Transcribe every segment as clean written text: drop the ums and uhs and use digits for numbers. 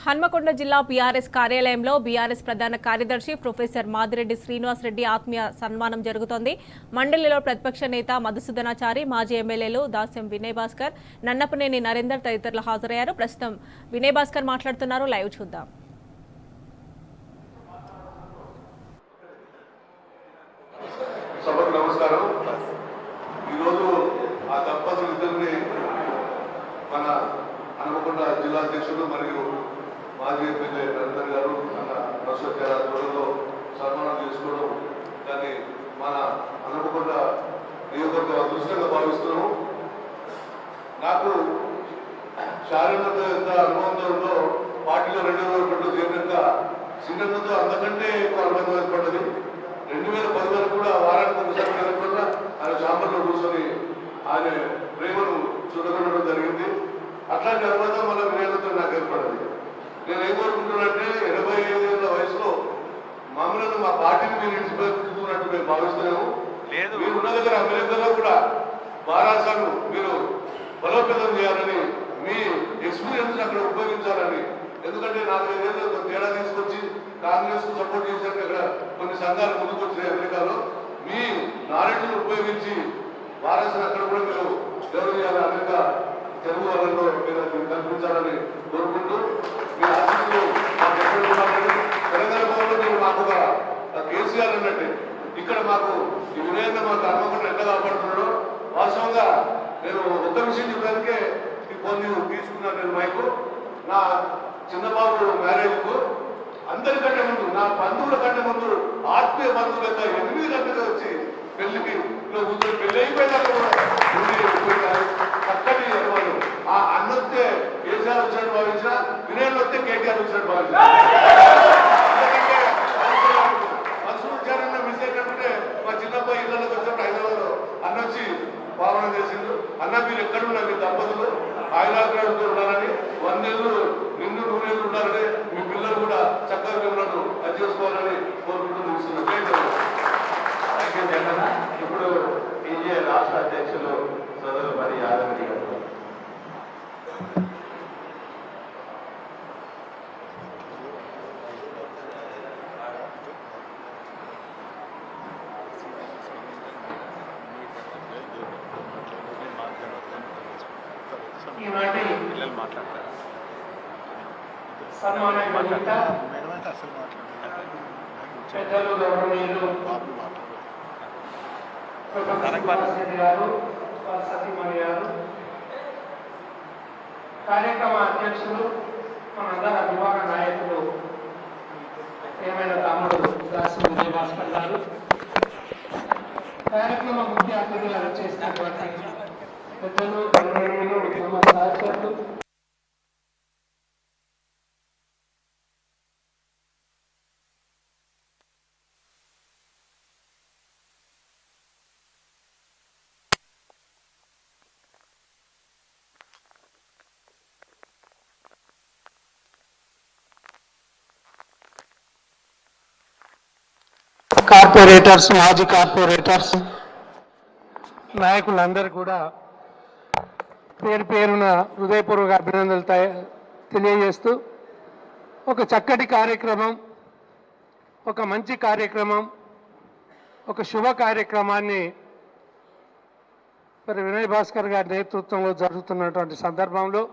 హన్మకొండ జిల్లా బీఆర్ఎస్ కార్యాలయంలో బీఆర్ఎస్ ప్రధాన కార్యదర్శి ప్రొఫెసర్ మాదిరెడ్డి శ్రీనివాస్ రెడ్డి ఆత్మీయ సన్మానం జరుగుతోంది. మండలిలో ప్రతిపక్ష నేత మధుసూదనాచారి, మాజీ ఎమ్మెల్యేలు దాస్యం వినయ్ భాస్కర్, నన్నపనేని నరేందర్ తదితరులు హాజరయ్యారు. ప్రస్తుతం వినయ్ భాస్కర్ మాట్లాడుతున్నారు. లైవ్ చూద్దాం. మన హన్మకొండ జిల్లా అధ్యక్షుడు మరియు మాజీ ఎమ్మెల్యే నరేందర్ గారు మన ప్రస్తుతంలో సన్మానం చేసుకోవడం దాన్ని మన హన్మకొండ నియోజకవర్గ అదృష్టంగా భావిస్తున్నాము. నాకు శారీరక అనుబంధంలో పార్టీలో 2002 చేరినాక శ్రీరంగంతో అంతకంటే ఎక్కువ అనుబంధం ఏర్పడ్డది. 2010 వరకు కూడా వారానికి ఒకసారి కనుక ఆయన చాంబర్లో కూర్చొని ఆయన ప్రేమను చూడగొనడం జరిగింది. అట్లాంటి అనుబంధం మన వినయంతో నాకు ఏర్పడింది. నేను ఏం కోరుకుంటున్నానంటే 85 ఏళ్ల వయసులో మమ్మల్ని మా పార్టీని మీరు ఇన్స్పైర్చుకున్నట్టు మేము భావిస్తున్నాము. మీరు ఉన్న దగ్గర అమెరికాలో కూడా వారాసాలు మీరు బలోపేతం చేయాలని, మీ ఎక్స్పీరియన్స్ అక్కడ ఉపయోగించాలని. ఎందుకంటే 45 ఏళ్ళు తేడా తీసుకొచ్చి కాంగ్రెస్ కు సపోర్ట్ చేశాక అక్కడ కొన్ని సంఘాలు ముందుకు వచ్చినాయి అమెరికాలో. మీ నాలెడ్జ్ను ఉపయోగించి వారాసాలు అక్కడ కూడా మీరు డెవలప్ చేయాలి. అమెరికా తెలుగు వాళ్ళలో మీరు కల్పించాలని కోరుకుంటూ మీ ఆశీస్సులు మాకు ఎక్కడ ఉన్నారని తెలంగాణ భవన్లో మీరు మాకు కేసీఆర్ అన్నట్టు ఇక్కడ మాకు ఈ వినయంగా మాకు హన్మకొండ ఎంత కాపాడుతున్నాడో వాస్తవంగా నేను ఒక్క విషయం చెప్పడానికే ఈ కొన్ని తీసుకున్నాను. నేను మైకు నా చిన్నబాబు మ్యారేజ్కు అందరికంటే ముందు, నా బంధువుల కంటే ముందు ఆత్మీయ బంధువుల యొక్క 8 గంటలకు వచ్చి పెళ్లికి కూర్చొని పెళ్లి అయిపోయినాక చక్కటి అనుభవం. ఆ అన్నొస్తే కేసీఆర్ వచ్చినట్టు భావించిన, వినయంలో వస్తే కేటీఆర్ వచ్చినట్టు భావించిన. మనసు విచారణ మిస్ అయినట్టుంటే మా చిన్నబ్బాయి ఇళ్ళకి వచ్చినప్పుడు హైదరాబాద్ అన్నొచ్చి పాలన చేసిండు. అన్న మీరు ఎక్కడున్నా మీ దంపతులు ఆయురాగ్రహాలతో ఉండాలని, 100 ఏళ్ళు నిండు 100 ఏళ్ళు ఉండాలని, మీ పిల్లలు కూడా చక్కగా మిమ్మల్ని అది చేసుకోవాలని కోరుకుంటూ ముగిస్తున్నాను. ఇప్పుడు టీజే రాష్ట్ర అధ్యక్షులు సోదరు మరి యాదవరెడ్డి గారు. ఈనాటి సన్మాన పెద్దలు గౌరవనీయులు రెడ్డి గారు, సతీమణి గారు, కార్యక్రమ అధ్యక్షులు, మనందరి అభిమాన నాయకులు ఏమైనా తమ్ముడు దాసి విజయ భాస్కర్ గారు, కార్యక్రమ ముఖ్య అతిథులు చేసినటువంటి పెద్దలు గౌరవనీయులు ఉత్తమ సహచరులు, కార్పొరేటర్స్, మాజీ కార్పొరేటర్స్, నాయకులందరూ కూడా పేరు పేరున హృదయపూర్వక అభినందనలు తెలియజేస్తూ, ఒక చక్కటి కార్యక్రమం, ఒక మంచి కార్యక్రమం, ఒక శుభ కార్యక్రమాన్ని మరి వినయ్ భాస్కర్ గారి నేతృత్వంలో జరుగుతున్నటువంటి సందర్భంలో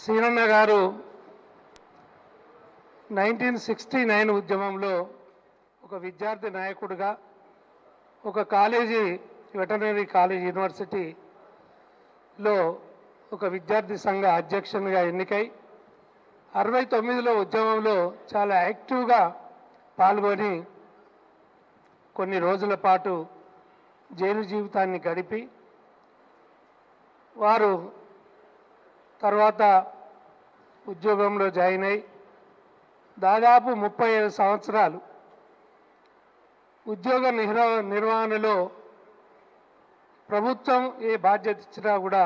శ్రీరన్న గారు 1969 ఉద్యమంలో ఒక విద్యార్థి నాయకుడిగా, ఒక కాలేజీ, వెటర్నరీ కాలేజ్ యూనివర్సిటీలో ఒక విద్యార్థి సంఘ అధ్యక్షునిగా ఎన్నికై 69లో ఉద్యమంలో చాలా యాక్టివ్గా పాల్గొని కొన్ని రోజుల పాటు జైలు జీవితాన్ని గడిపి, వారు తర్వాత ఉద్యోగంలో జాయిన్ అయి దాదాపు 35 సంవత్సరాలు ఉద్యోగ నిర్వహణలో ప్రభుత్వం ఏ బాధ్యత ఇచ్చినా కూడా